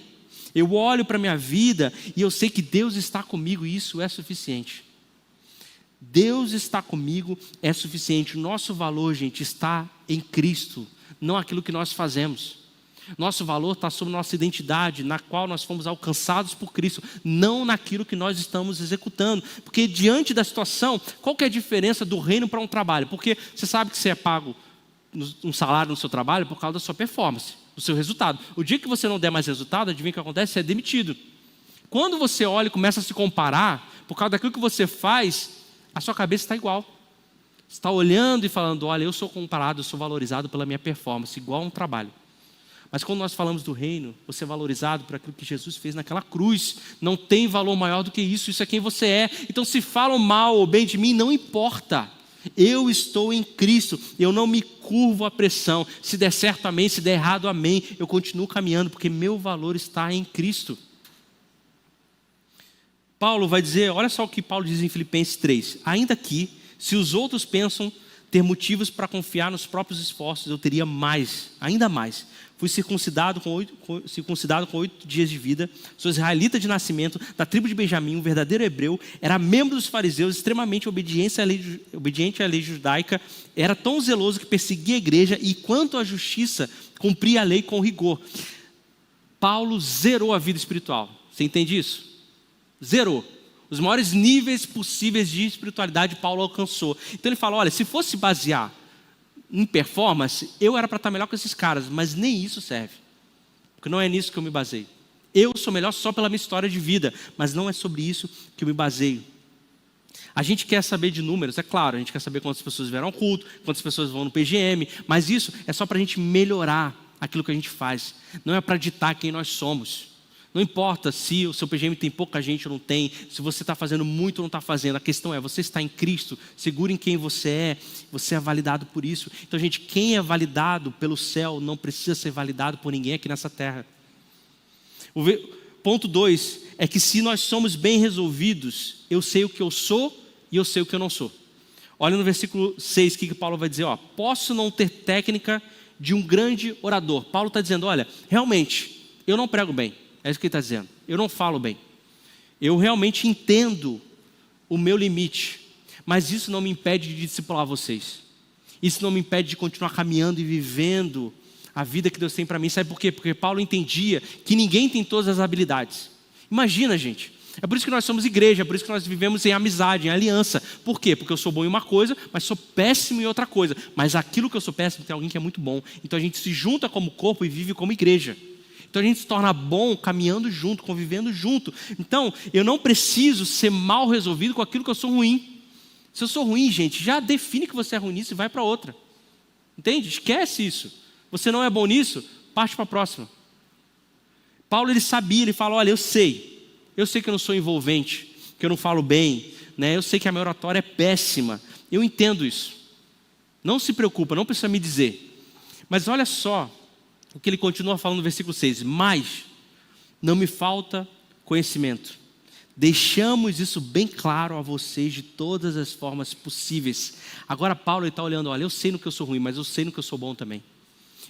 Eu olho para a minha vida e eu sei que Deus está comigo e isso é suficiente. Deus está comigo, é suficiente. O nosso valor, gente, está em Cristo, não aquilo que nós fazemos. Nosso valor está sobre nossa identidade, na qual nós fomos alcançados por Cristo, não naquilo que nós estamos executando. Porque diante da situação, qual que é a diferença do reino para um trabalho? Porque você sabe que você é pago um salário no seu trabalho por causa da sua performance, do seu resultado. O dia que você não der mais resultado, adivinha o que acontece? Você é demitido. Quando você olha e começa a se comparar, por causa daquilo que você faz, a sua cabeça está igual. Você está olhando e falando, olha, eu sou comparado, eu sou valorizado pela minha performance, igual a um trabalho. Mas quando nós falamos do reino, você é valorizado por aquilo que Jesus fez naquela cruz. Não tem valor maior do que isso, isso é quem você é. Então se falam mal ou bem de mim, não importa. Eu estou em Cristo, eu não me curvo à pressão. Se der certo, amém, se der errado, amém. Eu continuo caminhando, porque meu valor está em Cristo. Paulo vai dizer, olha só o que Paulo diz em Filipenses 3. Ainda que, se os outros pensam ter motivos para confiar nos próprios esforços, eu teria mais, ainda mais. Fui circuncidado com 8 dias de vida, sou israelita de nascimento, da tribo de Benjamim, um verdadeiro hebreu, era membro dos fariseus, extremamente obediente à lei judaica, era tão zeloso que perseguia a igreja e, quanto à justiça, cumpria a lei com rigor. Paulo zerou a vida espiritual. Você entende isso? Zerou. Os maiores níveis possíveis de espiritualidade Paulo alcançou. Então ele fala, olha, se fosse basear em performance, eu era para estar melhor que esses caras, mas nem isso serve. Porque não é nisso que eu me baseio. Eu sou melhor só pela minha história de vida, mas não é sobre isso que eu me baseio. A gente quer saber de números, é claro, a gente quer saber quantas pessoas vieram ao culto, quantas pessoas vão no PGM, mas isso é só para a gente melhorar aquilo que a gente faz. Não é para ditar quem nós somos. Não importa se o seu PGM tem pouca gente ou não tem, se você está fazendo muito ou não está fazendo, a questão é, você está em Cristo, seguro em quem você é validado por isso. Então, gente, quem é validado pelo céu não precisa ser validado por ninguém aqui nessa terra. Ponto 2 é que se nós somos bem resolvidos, eu sei o que eu sou e eu sei o que eu não sou. Olha no versículo 6 que Paulo vai dizer, posso não ter técnica de um grande orador. Paulo está dizendo, olha, realmente, eu não prego bem. É isso que ele está dizendo. Eu não falo bem. Eu realmente entendo o meu limite. Mas isso não me impede de discipular vocês. Isso não me impede de continuar caminhando e vivendo a vida que Deus tem para mim. Sabe por quê? Porque Paulo entendia que ninguém tem todas as habilidades. Imagina, gente. É por isso que nós somos igreja, é por isso que nós vivemos em amizade, em aliança. Por quê? Porque eu sou bom em uma coisa, mas sou péssimo em outra coisa. Mas aquilo que eu sou péssimo tem alguém que é muito bom. Então a gente se junta como corpo e vive como igreja. Então a gente se torna bom caminhando junto, convivendo junto. Então eu não preciso ser mal resolvido com aquilo que eu sou ruim. Se eu sou ruim, gente, já define que você é ruim nisso e vai para outra. Entende? Esquece isso. Você não é bom nisso, parte para a próxima. Paulo, ele sabia, ele fala, olha, eu sei que eu não sou envolvente, que eu não falo bem, né? Eu sei que a minha oratória é péssima. Eu entendo isso. Não se preocupa, não precisa me dizer. Mas olha só o que ele continua falando no versículo 6. Mas não me falta conhecimento. Deixamos isso bem claro a vocês de todas as formas possíveis. Agora Paulo está olhando, olha, eu sei no que eu sou ruim, mas eu sei no que eu sou bom também.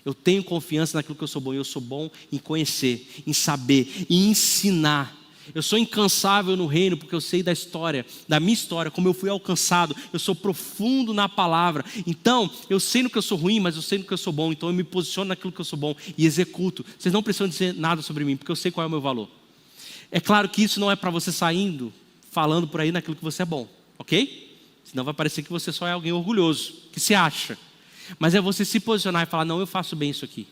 Eu tenho confiança naquilo que eu sou bom, e eu sou bom em conhecer, em saber, em ensinar. Eu sou incansável no reino porque eu sei da história, da minha história, como eu fui alcançado. Eu sou profundo na palavra. Então, eu sei no que eu sou ruim, mas eu sei no que eu sou bom. Então, eu me posiciono naquilo que eu sou bom e executo. Vocês não precisam dizer nada sobre mim, porque eu sei qual é o meu valor. É claro que isso não é para você saindo, falando por aí naquilo que você é bom, ok? Senão vai parecer que você só é alguém orgulhoso, que se acha. Mas é você se posicionar e falar, não, eu faço bem isso aqui.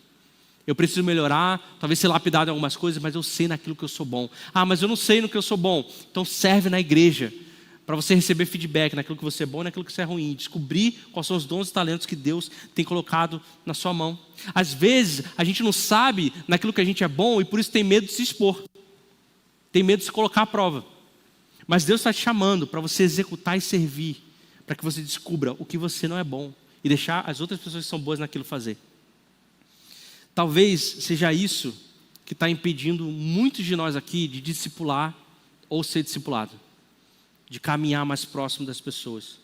Eu preciso melhorar, talvez ser lapidado em algumas coisas, mas eu sei naquilo que eu sou bom. Ah, mas eu não sei no que eu sou bom. Então serve na igreja, para você receber feedback naquilo que você é bom e naquilo que você é ruim. Descobrir quais são os dons e talentos que Deus tem colocado na sua mão. Às vezes, a gente não sabe naquilo que a gente é bom e por isso tem medo de se expor. Tem medo de se colocar à prova. Mas Deus está te chamando para você executar e servir, para que você descubra o que você não é bom e deixar as outras pessoas que são boas naquilo fazer. Talvez seja isso que está impedindo muitos de nós aqui de discipular ou ser discipulado, de caminhar mais próximo das pessoas.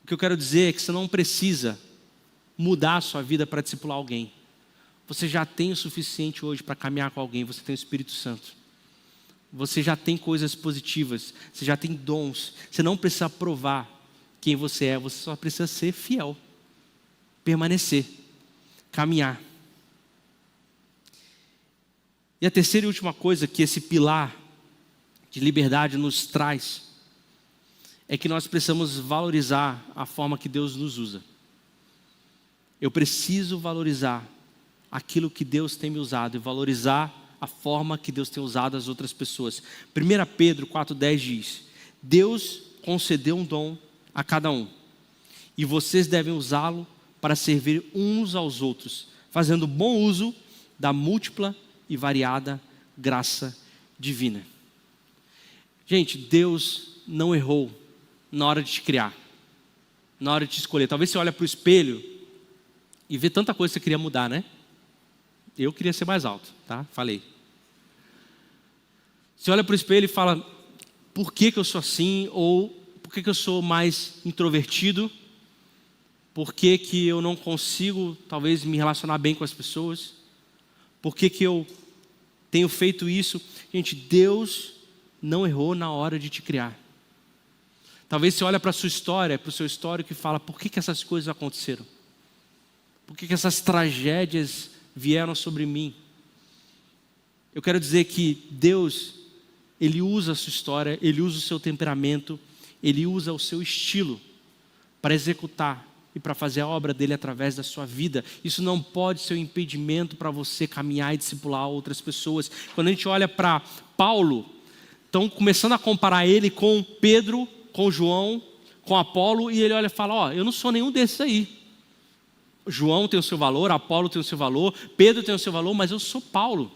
O que eu quero dizer é que você não precisa mudar a sua vida para discipular alguém. Você já tem o suficiente hoje para caminhar com alguém, você tem o Espírito Santo. Você já tem coisas positivas, você já tem dons. Você não precisa provar quem você é, você só precisa ser fiel, permanecer, caminhar. E a terceira e última coisa que esse pilar de liberdade nos traz é que nós precisamos valorizar a forma que Deus nos usa. Eu preciso valorizar aquilo que Deus tem me usado e valorizar a forma que Deus tem usado as outras pessoas. 1 Pedro 4,10 diz: Deus concedeu um dom a cada um, e vocês devem usá-lo para servir uns aos outros, fazendo bom uso da múltipla e variada graça divina. Gente, Deus não errou na hora de te criar, na hora de te escolher. Talvez você olhe para o espelho e vê tanta coisa que você queria mudar, né? Eu queria ser mais alto, tá? Falei. Você olha para o espelho e fala: por que eu sou assim? Ou por que eu sou mais introvertido? Por que eu não consigo, talvez, me relacionar bem com as pessoas? Por que eu tenho feito isso? Gente, Deus não errou na hora de te criar. Talvez você olhe para a sua história, para o seu histórico e fala: por que essas coisas aconteceram? Por que essas tragédias vieram sobre mim? Eu quero dizer que Deus, Ele usa a sua história, Ele usa o seu temperamento, Ele usa o seu estilo para executar e para fazer a obra dele através da sua vida. Isso não pode ser um impedimento para você caminhar e discipular outras pessoas. Quando a gente olha para Paulo, estão começando a comparar ele com Pedro, com João, com Apolo, e ele olha e fala: eu não sou nenhum desses aí. João tem o seu valor, Apolo tem o seu valor, Pedro tem o seu valor, mas eu sou Paulo.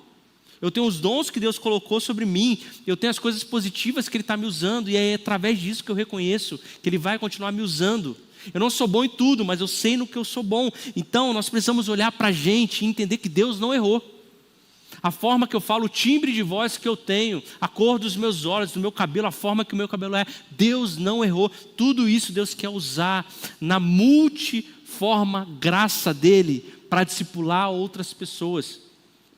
Eu tenho os dons que Deus colocou sobre mim, eu tenho as coisas positivas que Ele está me usando, e é através disso que eu reconheço que Ele vai continuar me usando. Eu não sou bom em tudo, mas eu sei no que eu sou bom. Então nós precisamos olhar para a gente e entender que Deus não errou. A forma que eu falo, o timbre de voz que eu tenho, a cor dos meus olhos, do meu cabelo, a forma que o meu cabelo é, Deus não errou. Tudo isso Deus quer usar na multiforme graça dEle para discipular outras pessoas,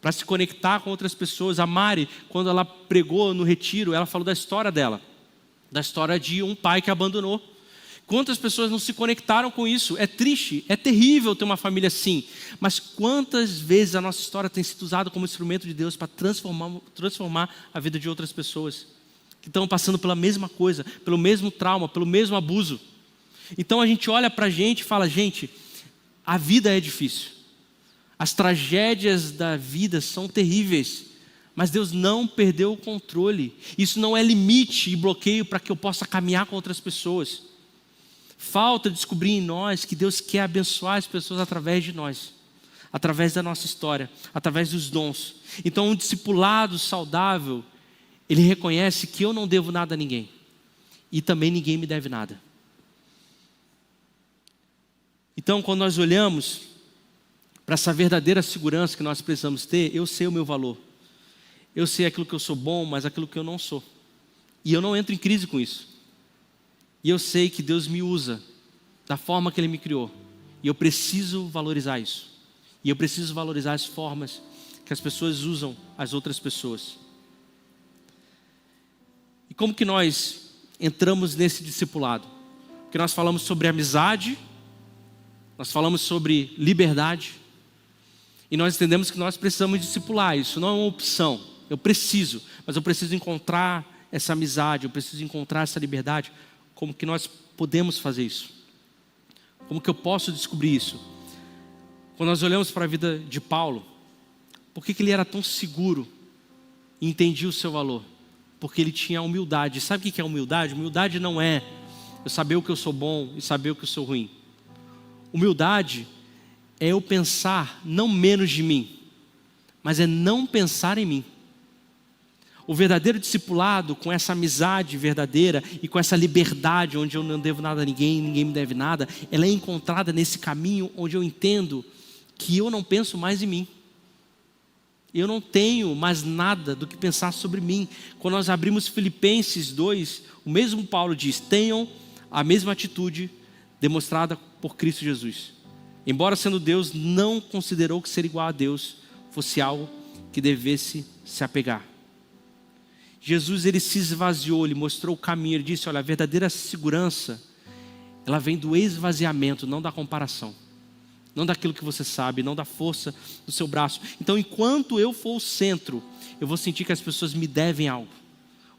para se conectar com outras pessoas. A Mari, quando ela pregou no retiro, ela falou da história dela, da história de um pai que abandonou. Quantas pessoas não se conectaram com isso? É triste, é terrível ter uma família assim. Mas quantas vezes a nossa história tem sido usada como instrumento de Deus para transformar a vida de outras pessoas que estão passando pela mesma coisa, pelo mesmo trauma, pelo mesmo abuso. Então a gente olha para a gente e fala: gente, a vida é difícil. As tragédias da vida são terríveis, mas Deus não perdeu o controle. Isso não é limite e bloqueio para que eu possa caminhar com outras pessoas. Falta descobrir em nós que Deus quer abençoar as pessoas através de nós, através da nossa história, através dos dons. Então um discipulado saudável, ele reconhece que eu não devo nada a ninguém, e também ninguém me deve nada. Então quando nós olhamos para essa verdadeira segurança que nós precisamos ter, eu sei o meu valor. Eu sei aquilo que eu sou bom, mas aquilo que eu não sou. E eu não entro em crise com isso. E eu sei que Deus me usa da forma que Ele me criou. E eu preciso valorizar isso. E eu preciso valorizar as formas que as pessoas usam as outras pessoas. E como que nós entramos nesse discipulado? Porque nós falamos sobre amizade, nós falamos sobre liberdade, e nós entendemos que nós precisamos discipular. Isso não é uma opção. Eu preciso, mas eu preciso encontrar essa amizade, eu preciso encontrar essa liberdade. Como que nós podemos fazer isso? Como que eu posso descobrir isso? Quando nós olhamos para a vida de Paulo, por que ele era tão seguro e entendia o seu valor? Porque ele tinha humildade. Sabe o que é humildade? Humildade não é eu saber o que eu sou bom e saber o que eu sou ruim. Humildade é eu pensar não menos de mim, mas é não pensar em mim. O verdadeiro discipulado, com essa amizade verdadeira e com essa liberdade, onde eu não devo nada a ninguém, ninguém me deve nada, ela é encontrada nesse caminho onde eu entendo que eu não penso mais em mim. Eu não tenho mais nada do que pensar sobre mim. Quando nós abrimos Filipenses 2, o mesmo Paulo diz: tenham a mesma atitude demonstrada por Cristo Jesus. Embora sendo Deus, não considerou que ser igual a Deus fosse algo que devesse se apegar. Jesus, ele se esvaziou, ele mostrou o caminho, ele disse, olha, a verdadeira segurança, ela vem do esvaziamento, não da comparação. Não daquilo que você sabe, não da força do seu braço. Então, enquanto eu for o centro, eu vou sentir que as pessoas me devem algo.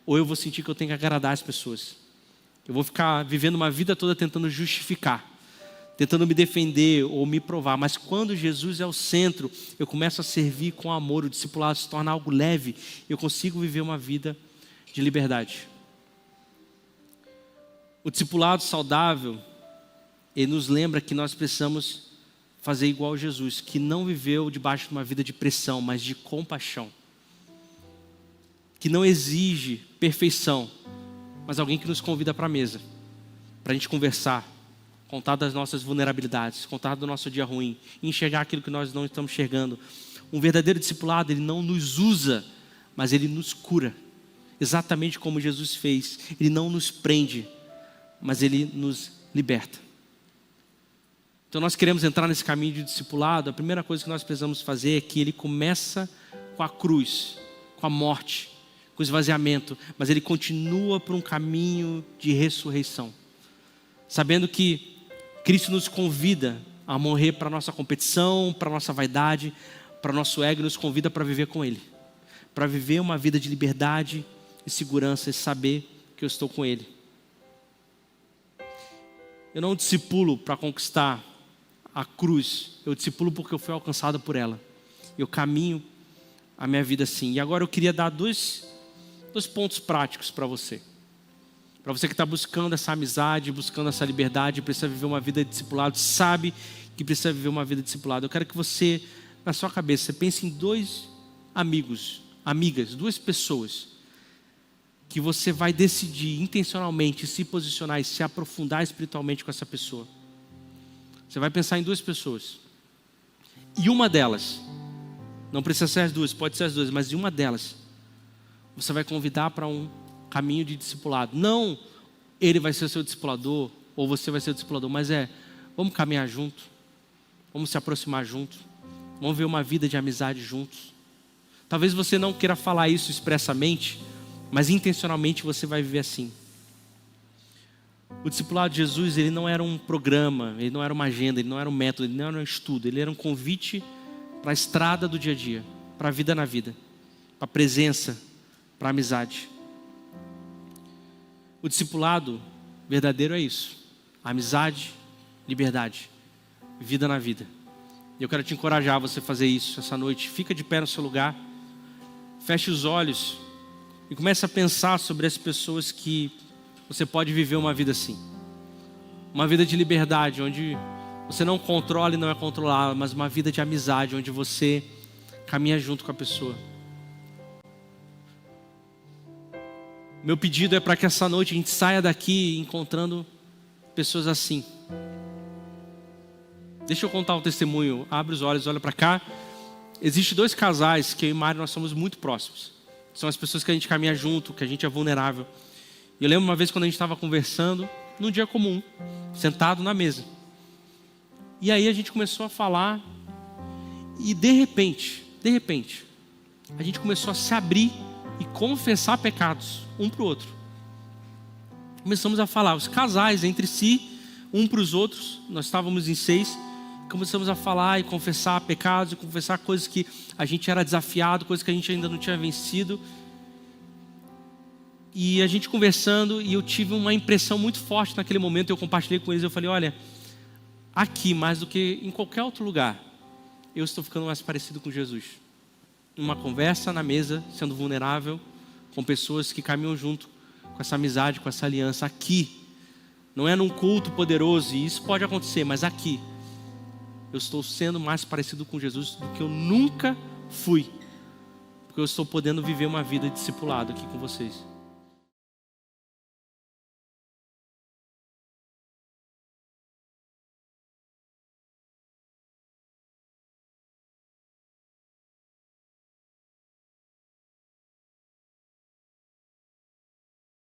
Ou eu vou sentir que eu tenho que agradar as pessoas. Eu vou ficar vivendo uma vida toda tentando justificar, tentando me defender ou me provar. Mas quando Jesus é o centro, eu começo a servir com amor, o discipulado se torna algo leve, eu consigo viver uma vida de liberdade. O discipulado saudável, ele nos lembra que nós precisamos fazer igual Jesus, que não viveu debaixo de uma vida de pressão, mas de compaixão. Que não exige perfeição, mas alguém que nos convida para a mesa, para a gente conversar, contar das nossas vulnerabilidades, contar do nosso dia ruim, enxergar aquilo que nós não estamos enxergando. Um verdadeiro discipulado, ele não nos usa, mas ele nos cura, exatamente como Jesus fez. Ele não nos prende, mas ele nos liberta. Então nós queremos entrar nesse caminho de discipulado. A primeira coisa que nós precisamos fazer é que ele começa com a cruz, com a morte, com o esvaziamento, mas ele continua por um caminho de ressurreição, sabendo que Cristo nos convida a morrer para a nossa competição, para a nossa vaidade, para o nosso ego, nos convida para viver com Ele, para viver uma vida de liberdade e segurança e saber que eu estou com Ele. Eu não discipulo para conquistar a cruz, eu discipulo porque eu fui alcançado por ela. Eu caminho a minha vida assim. E agora eu queria dar dois pontos práticos para você. Para você que está buscando essa amizade, buscando essa liberdade, precisa viver uma vida de discipulado, sabe que precisa viver uma vida de discipulado. Eu quero que você, na sua cabeça, você pense em 2 amigos, amigas, 2 pessoas que você vai decidir intencionalmente se posicionar e se aprofundar espiritualmente com essa pessoa. Você vai pensar em 2 pessoas. E uma delas, não precisa ser as 2, pode ser as 2, mas em uma delas, você vai convidar para um caminho de discipulado. Não ele vai ser o seu discipulador, ou você vai ser o discipulador, mas vamos caminhar junto, vamos se aproximar juntos, vamos ver uma vida de amizade juntos. Talvez você não queira falar isso expressamente, mas intencionalmente você vai viver assim. O discipulado de Jesus, ele não era um programa, ele não era uma agenda, ele não era um método, ele não era um estudo, ele era um convite para a estrada do dia a dia, para a vida na vida, para a presença, para a amizade. O discipulado verdadeiro é isso: amizade, liberdade, vida na vida. E eu quero te encorajar a você fazer isso essa noite. Fica de pé no seu lugar, feche os olhos e comece a pensar sobre as pessoas que você pode viver uma vida assim. Uma vida de liberdade, onde você não controla e não é controlado, mas uma vida de amizade, onde você caminha junto com a pessoa. Meu pedido é para que essa noite a gente saia daqui encontrando pessoas assim. Deixa eu contar um testemunho. Abre os olhos, olha para cá. Existem 2 casais que eu e Mário nós somos muito próximos. São as pessoas que a gente caminha junto, que a gente é vulnerável. E eu lembro uma vez quando a gente estava conversando, num dia comum, sentado na mesa. E aí a gente começou a falar e de repente, a gente começou a se abrir e confessar pecados um para o outro. Começamos a falar, os casais entre si, um para os outros, nós estávamos em 6, começamos a falar e confessar pecados, e confessar coisas que a gente era desafiado, coisas que a gente ainda não tinha vencido. E a gente conversando, e eu tive uma impressão muito forte naquele momento, eu compartilhei com eles, eu falei, olha, aqui mais do que em qualquer outro lugar, eu estou ficando mais parecido com Jesus. Uma conversa na mesa, sendo vulnerável, com pessoas que caminham junto, com essa amizade, com essa aliança. Aqui, não é num culto poderoso, e isso pode acontecer, mas aqui, eu estou sendo mais parecido com Jesus do que eu nunca fui, porque eu estou podendo viver uma vida de discipulado aqui com vocês.